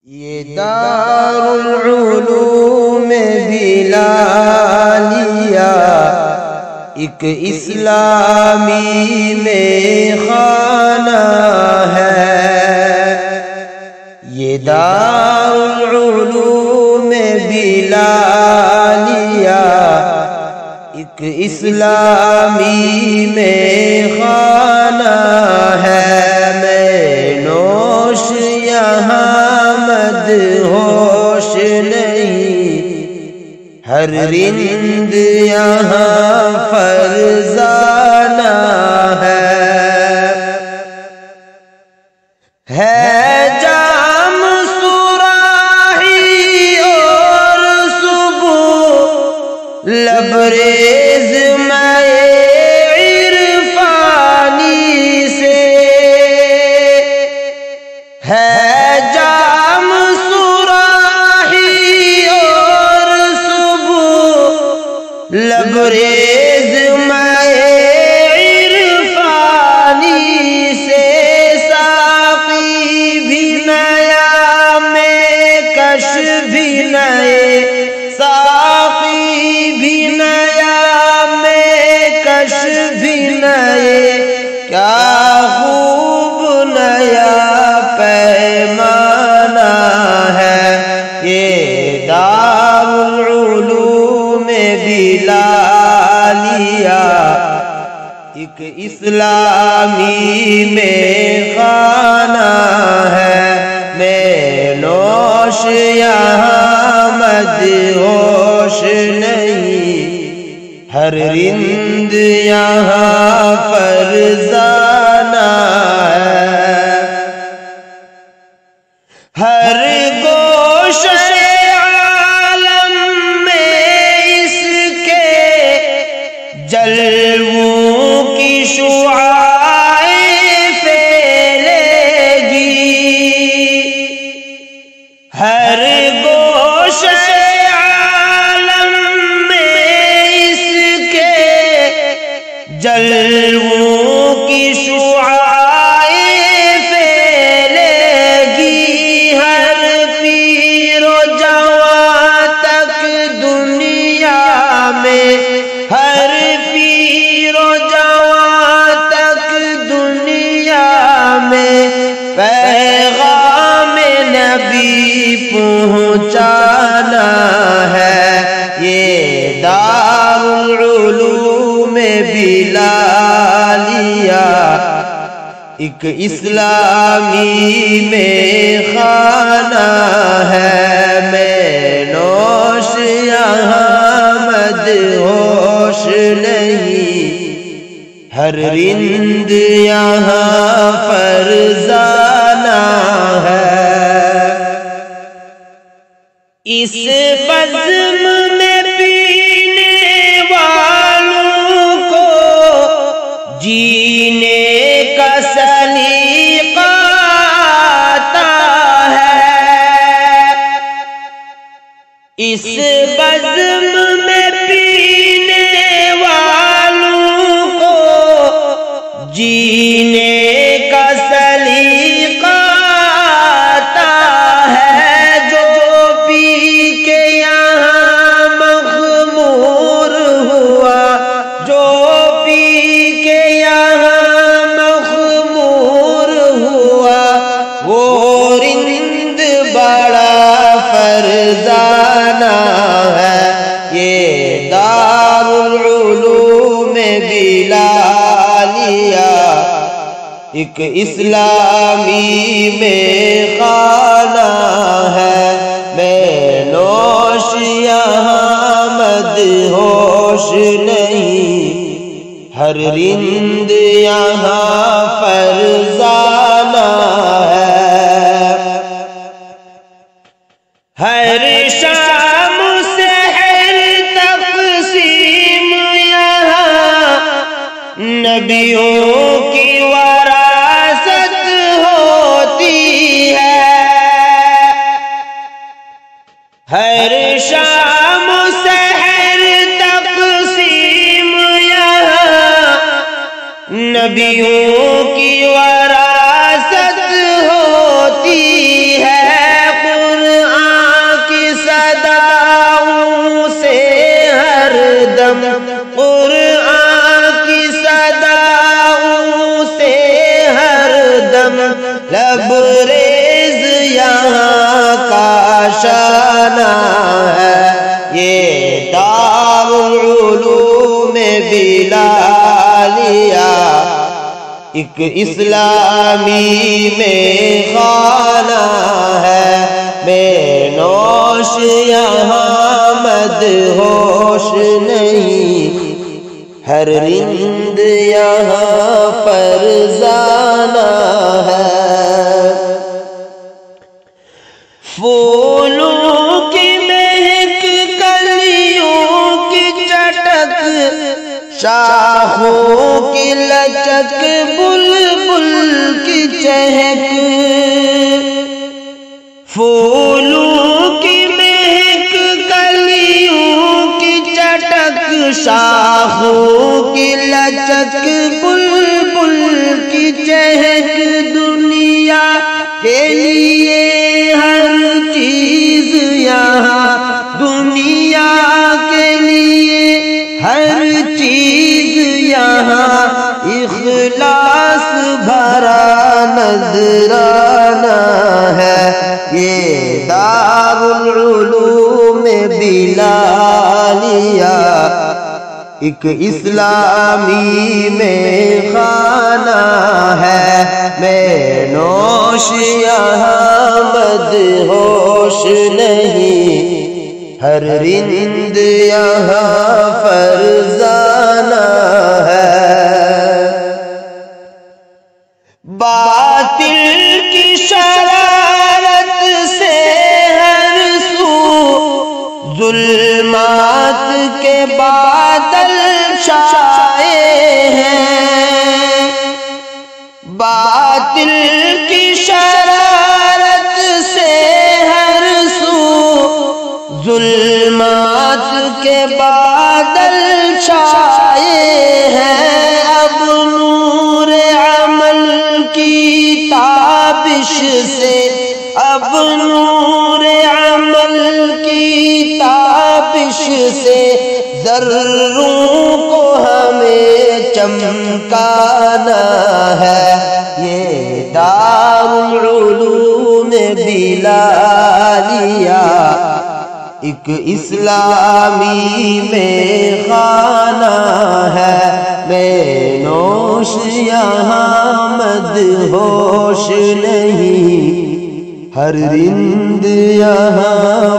یہ دارالعلوم بلالیہ ایک اسلامی میں خانہ ہے۔ یہ دارالعلوم بلالیہ ایک اسلامی میں خانہ ہے۔ میں نوش یہاں ہوش نہیں، ہر رند یہاں فرزانہ ہے جام صراحی اور صبح لبریز میں عرفانی سے ہے لبریز میں عرفانی سے، ساقی بھی نیا میں کش بھی نئے، ساقی بھی نیا میں کش بھی نئے، کیا خوب نیا پیمانہ ہے۔ یہ دارالعلوم بلالیہ ایک اسلامی میں خانہ ہے۔ میں نوش یہاں مدہوش نہیں، ہر رند یہاں فرزانہ ہے۔ ہر گوشہ جلووں کی شعاعیں پھیلے گی، ہر گوشہ عالم میں اس کے جلووں کی شعاعیں پھیلے گی، ہر پیر و جوان تک دنیا میں، ہر پیر و جوان تک دنیا میں پیغام نبی پہنچانا ہے۔ یہ دارالعلوم بلالیہ ایک اسلامی میں خانہ ہے۔ میں نوش یہاں مدہوش نہیں، ہر رند یہاں فرزانہ ہے۔ اس بزم میں پینے والوں کو جینے کا سلیقہ آتا ہے۔ اس بزم میں پینے والوں کو جینے کا سلیقہ آتا ہے، جو پی کے یہاں مخمور ہوا، جو پی کے یہاں مخمور ہوا، وہ رند بڑا فرزانہ ہے۔ یہ دارالعلوم بلالیہ ایک اسلامی میں خانہ ہے۔ میں نوش یہاں مدہوش نہیں، ہر رند یہاں فرزانہ ہے۔ ہر شام سحر تقسیم یہاں نبیوں کی وراثت ہوتی ہے۔ ہر شام سحر تقسیم یہاں نبیوں کی وراثت ہوتی ہے۔ یہاں کا شانہ ہے، یہ دارالعلوم بلالیہ ایک اسلامی میں خانہ ہے، بے نوش یہاں مدہوش نہیں، ہر رند یہاں فرزانہ ہے۔ پھولوں کی مہک، کلیوں کی چٹک، شاخوں کی لچک، بلبل کی چہک، پھولوں کی مہک، کلیوں کی چٹک، شاخوں کی لچک، بلبل کی چہک، دنیا کے لیے ہر چیز یہاں، دنیا کے لیے ہر چیز یہاں، اخلاص بھرا نذرانہ ہے، یہ دارالعلوم بلالیہ ایک اسلامی میں خانہ ہے، میں نوش یہاں مدہوش نہیں، ہر رند یہاں فرزانہ ہے۔ باطل کی شرارت سے ہر سو ظلمات کے بادل چھائے ہیں، باطل کی شرارت سے ہر سو ظلمات کے بادل چھائے ہیں، اب نور عمل کی تابش سے، اب نور عمل کی تابش سے ذروں کو ہمیں چمکانا ہے، یہ دارالعلوم بلالیہ ایک اسلامی میں خانہ ہے، بے نوش یہاں مدہوش نہیں، ہر رند یہاں